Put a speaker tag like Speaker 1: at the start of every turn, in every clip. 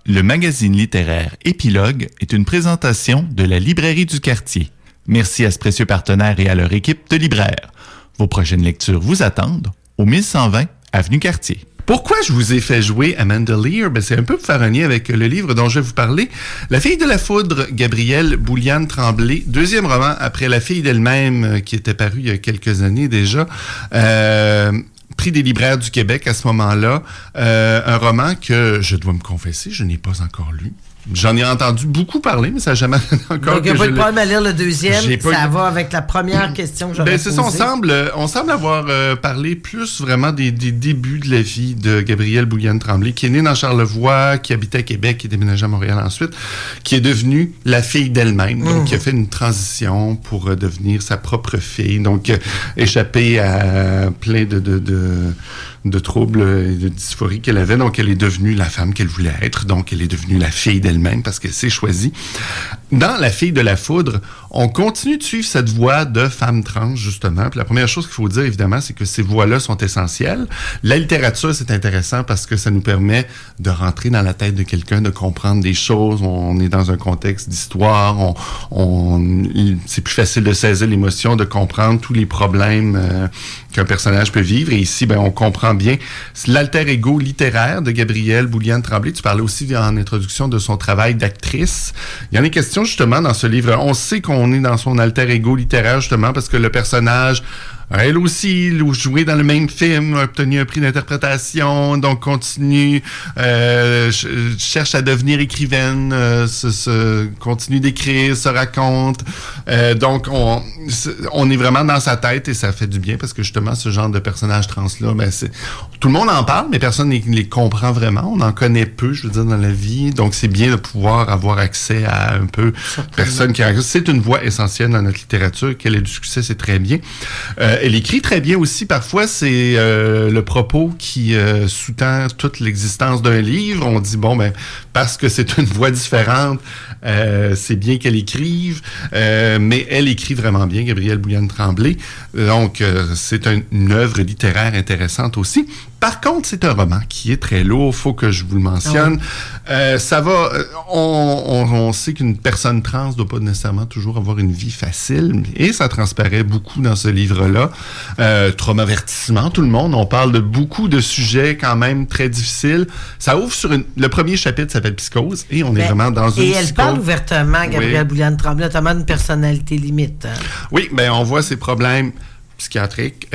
Speaker 1: Le magazine littéraire Épilogue est une présentation de la Librairie du Quartier. Merci à ce précieux partenaire et à leur équipe de libraires. Vos prochaines lectures vous attendent au 1120 Avenue Cartier.
Speaker 2: Pourquoi je vous ai fait jouer Amanda Lear? C'est un peu pour faire un lien avec le livre dont je vais vous parler. La fille de la foudre, Gabrielle Bouliane-Tremblay, deuxième roman après La fille d'elle-même, qui était paru il y a quelques années déjà. Prix des libraires du Québec à ce moment-là. Un roman que, je dois me confesser, je n'ai pas encore lu. J'en ai entendu beaucoup parler, mais ça n'a jamais encore.
Speaker 3: Donc, il n'y a pas de problème à lire le deuxième. Ça va avec la première question que j'aurais posée.
Speaker 2: C'est ça, on semble avoir parlé plus vraiment des débuts de la vie de Gabrielle Bouliane-Tremblay, qui est née dans Charlevoix, qui habitait à Québec, qui est déménagée à Montréal ensuite, qui est devenue la fille d'elle-même, donc qui a fait une transition pour devenir sa propre fille, donc échappée à plein de troubles et de dysphorie qu'elle avait. Donc, elle est devenue la femme qu'elle voulait être. Donc, elle est devenue la fille d'elle-même parce qu'elle s'est choisie. Dans La fille de la foudre, on continue de suivre cette voie de femme trans, justement. Puis la première chose qu'il faut dire, évidemment, c'est que ces voies-là sont essentielles. La littérature, c'est intéressant parce que ça nous permet de rentrer dans la tête de quelqu'un, de comprendre des choses. On est dans un contexte d'histoire. C'est plus facile de saisir l'émotion, de comprendre tous les problèmes qu'un personnage peut vivre. Et ici, on comprend bien l'alter ego littéraire de Gabrielle Bouliane-Tremblay. Tu parlais aussi en introduction de son travail d'actrice. Il y en est question justement dans ce livre. On sait qu'on est dans son alter ego littéraire justement parce que le personnage, elle aussi, joué dans le même film, a obtenu un prix d'interprétation, donc continue, cherche à devenir écrivaine, continue d'écrire, se raconte. Donc, on est vraiment dans sa tête et ça fait du bien parce que justement, ce genre de personnage trans-là, tout le monde en parle, mais personne ne les comprend vraiment. On en connaît peu, je veux dire, dans la vie. Donc, c'est bien de pouvoir avoir accès à un peu personne qui a... C'est une voie essentielle dans notre littérature. Qu'elle ait du succès, c'est très bien. Elle écrit très bien aussi. Parfois, c'est le propos qui sous-tend toute l'existence d'un livre. On dit, parce que c'est une voix différente, c'est bien qu'elle écrive. Mais elle écrit vraiment bien, Gabrielle Bouliane-Tremblay. Donc, c'est une œuvre littéraire intéressante aussi. Par contre, c'est un roman qui est très lourd, faut que je vous le mentionne. Ça va, on sait qu'une personne trans ne doit pas nécessairement toujours avoir une vie facile, et ça transparaît beaucoup dans ce livre-là. Traumavertissement, tout le monde, on parle de beaucoup de sujets quand même très difficiles. Ça ouvre sur le premier chapitre s'appelle Psychose, et on est vraiment dans une
Speaker 3: psychose. Et elle parle ouvertement, Gabrielle Bouliane-Tremblay, notamment d'une personnalité limite.
Speaker 2: Oui, on voit ses problèmes psychiatrique.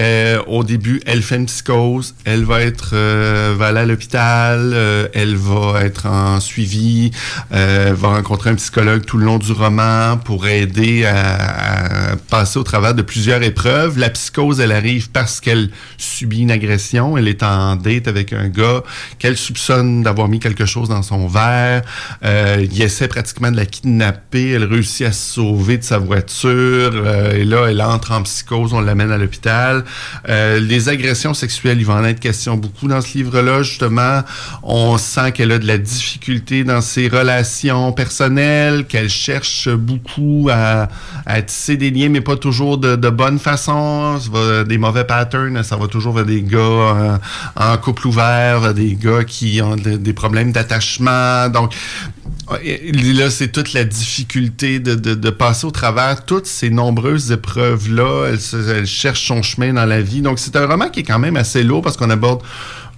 Speaker 2: Au début, elle fait une psychose. Elle va va aller à l'hôpital. Elle va être en suivi. Va rencontrer un psychologue tout le long du roman pour aider à passer au travers de plusieurs épreuves. La psychose, elle arrive parce qu'elle subit une agression. Elle est en date avec un gars qu'elle soupçonne d'avoir mis quelque chose dans son verre. Il essaie pratiquement de la kidnapper. Elle réussit à se sauver de sa voiture. Et là, elle entre en psychose. On l'amène à l'hôpital. Les agressions sexuelles, il va en être question beaucoup dans ce livre-là. Justement, on sent qu'elle a de la difficulté dans ses relations personnelles, qu'elle cherche beaucoup à tisser des liens, mais pas toujours de bonne façon. Des mauvais patterns, ça va toujours vers des gars en couple ouvert, vers des gars qui ont des problèmes d'attachement. Donc, là, c'est toute la difficulté de passer au travers toutes ces nombreuses épreuves-là. Elle cherche son chemin dans la vie. Donc, c'est un roman qui est quand même assez lourd parce qu'on aborde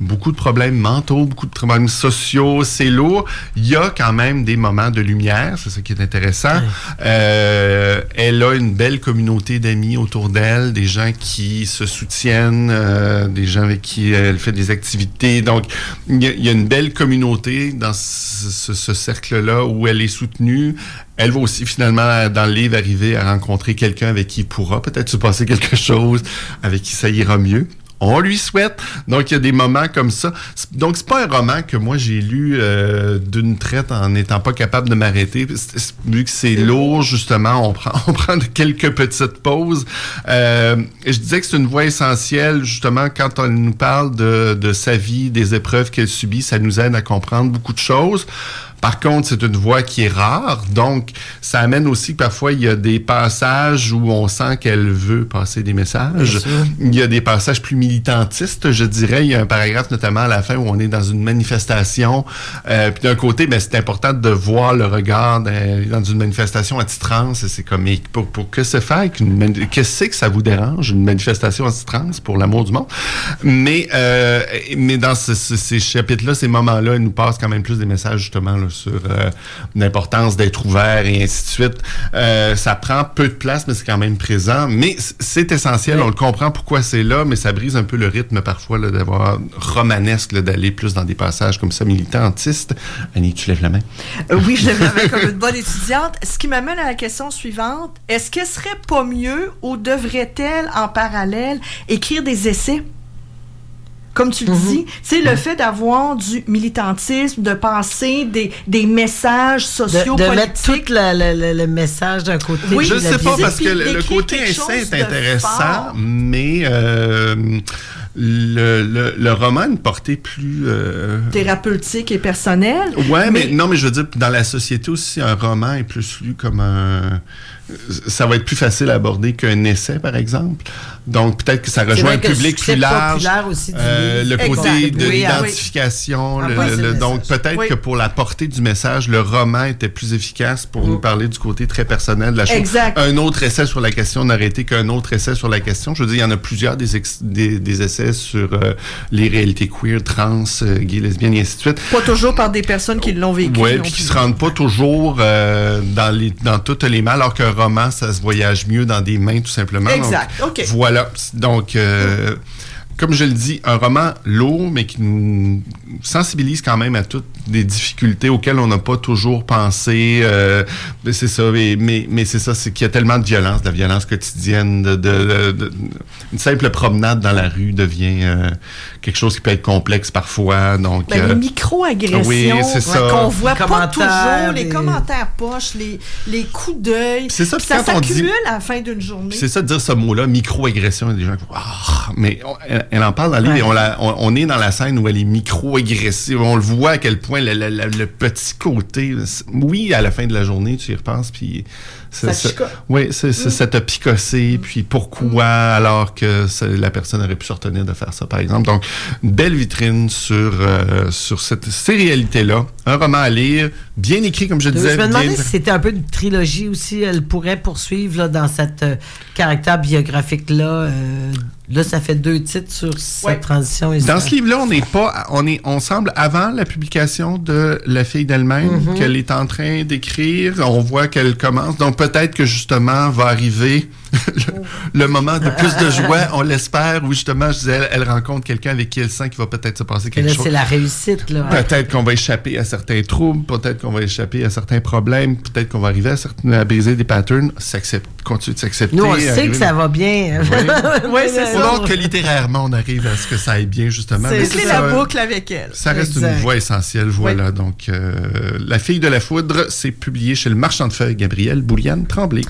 Speaker 2: beaucoup de problèmes mentaux, beaucoup de problèmes sociaux. C'est lourd. Il y a quand même des moments de lumière. C'est ça qui est intéressant. Elle a une belle communauté d'amis autour d'elle, des gens qui se soutiennent, des gens avec qui elle fait des activités. Donc, il y a une belle communauté dans ce cercle-là où elle est soutenue. Elle va aussi, finalement, dans le livre, arriver à rencontrer quelqu'un avec qui il pourra peut-être se passer quelque chose, avec qui ça ira mieux. On lui souhaite. Donc, il y a des moments comme ça. Donc, c'est pas un roman que moi, j'ai lu d'une traite en n'étant pas capable de m'arrêter. Vu que c'est lourd, justement, on prend quelques petites pauses. Je disais que c'est une voie essentielle, justement, quand on nous parle de sa vie, des épreuves qu'elle subit, ça nous aide à comprendre beaucoup de choses. Par contre, c'est une voix qui est rare, donc ça amène aussi que parfois il y a des passages où on sent qu'elle veut passer des messages. Il y a des passages plus militantistes, je dirais. Il y a un paragraphe notamment à la fin où on est dans une manifestation. Puis d'un côté, ben, c'est important de voir le regard dans une manifestation anti-trans. Et c'est comme, mais pour que se faire qu'est-ce que ça vous dérange, une manifestation anti-trans, pour l'amour du monde? Mais dans ces chapitres-là, ces moments-là, ils nous passent quand même plus des messages justement là, sur l'importance d'être ouvert et ainsi de suite. Ça prend peu de place, mais c'est quand même présent. Mais c'est essentiel, on le comprend pourquoi c'est là, mais ça brise un peu le rythme parfois là, d'avoir romanesque, là, d'aller plus dans des passages comme ça, militantistes. Annie, tu lèves la main?
Speaker 4: Oui, je lève la main comme une bonne étudiante. Ce qui m'amène à la question suivante. Est-ce qu'elle serait pas mieux ou devrait-elle, en parallèle, écrire des essais? Comme tu le dis, c'est le fait d'avoir du militantisme, de passer des messages sociaux,
Speaker 3: de
Speaker 4: politiques.
Speaker 3: mettre tout le message d'un côté.
Speaker 4: Oui,
Speaker 2: je sais pas, parce que le
Speaker 4: d'écrire
Speaker 2: côté
Speaker 4: quelque
Speaker 2: essai
Speaker 4: chose
Speaker 2: est
Speaker 4: de
Speaker 2: intéressant,
Speaker 4: fort.
Speaker 2: mais le roman a une portée plus...
Speaker 4: Thérapeutique et personnelle.
Speaker 2: Ouais, mais non, mais je veux dire, dans la société aussi, un roman est plus lu comme un... Ça va être plus facile à aborder qu'un essai, par exemple. Donc, peut-être que ça rejoint un public plus large.
Speaker 3: Aussi
Speaker 2: le côté
Speaker 4: Exact.
Speaker 2: de
Speaker 4: Oui,
Speaker 2: l'identification. Donc, peut-être
Speaker 4: Oui.
Speaker 2: que pour la portée du message, le roman était plus efficace pour nous parler du côté très personnel de la chose.
Speaker 4: Exact.
Speaker 2: Un autre essai sur la question n'aurait été qu'un autre essai sur la question. Je veux dire, il y en a plusieurs des essais sur les réalités queer, trans, gays, lesbiennes, et ainsi de suite.
Speaker 4: Pas toujours par des personnes qui l'ont vécu.
Speaker 2: Oui,
Speaker 4: non
Speaker 2: puis qui
Speaker 4: plus.
Speaker 2: se rendent pas toujours dans toutes les mains, alors qu'un roman, ça se voyage mieux dans des mains, tout simplement.
Speaker 4: Exact,
Speaker 2: Donc,
Speaker 4: OK.
Speaker 2: Voilà. Donc, comme je le dis, un roman lourd, mais qui nous sensibilise quand même à toutes les difficultés auxquelles on n'a pas toujours pensé. C'est ça, mais c'est ça, c'est qu'il y a tellement de violence, de la violence quotidienne, une simple promenade dans la rue devient quelque chose qui peut être complexe parfois. Donc,
Speaker 4: les micro-agressions
Speaker 2: oui, c'est ça.
Speaker 4: qu'on voit pas
Speaker 3: Commentaires,
Speaker 4: toujours, les
Speaker 3: des-
Speaker 4: commentaires poches, les coups d'œil.
Speaker 2: C'est ça,
Speaker 4: Puis
Speaker 2: puis
Speaker 4: ça
Speaker 2: quand on dit-
Speaker 4: s'accumule à la fin d'une journée.
Speaker 2: c'est ça de dire ce mot-là, micro-agression. Il y a des gens qui mais elle en parle dans le livre et on est dans la scène où elle est micro-agressive. On le voit à quel point le petit côté. Oui, à la fin de la journée, tu y repenses, puis
Speaker 4: Ça chicote.
Speaker 2: oui, ça t'a picossé, puis pourquoi, alors que la personne aurait pu se retenir de faire ça, par exemple. Donc, une belle vitrine sur ces réalités-là. Un roman à lire, bien écrit, comme je disais.
Speaker 3: Je me demandais
Speaker 2: bien-
Speaker 3: si c'était un peu une trilogie aussi. Elle pourrait poursuivre là, dans cette caractère biographique-là. Là, ça fait 2 titres sur cette transition.
Speaker 2: Dans ce livre-là, on semble avant la publication de La fille d'elle-même, qu'elle est en train d'écrire. On voit qu'elle commence. Donc, peut-être que justement va arriver le moment de plus de joie, on l'espère, où justement, je disais, elle rencontre quelqu'un avec qui elle sent qu'il va peut-être se passer
Speaker 3: Et
Speaker 2: quelque
Speaker 3: là,
Speaker 2: chose.
Speaker 3: c'est la réussite. Là.
Speaker 2: Peut-être qu'on va échapper à certains troubles, peut-être qu'on va échapper à certains problèmes, peut-être qu'on va arriver à briser des patterns, continuer de s'accepter.
Speaker 3: Nous, on sait
Speaker 2: arriver
Speaker 3: que ça va bien.
Speaker 4: Oui, c'est ça.
Speaker 2: Alors que littérairement, on arrive à ce que ça aille bien, justement. Mais
Speaker 4: Boucler
Speaker 2: ça,
Speaker 4: la boucle avec elle.
Speaker 2: ça reste
Speaker 3: Exact.
Speaker 2: une voie essentielle, voilà. Donc, La fille de la foudre, c'est publié chez Le Marchand de feuilles, Gabrielle Bouliane Tremblay.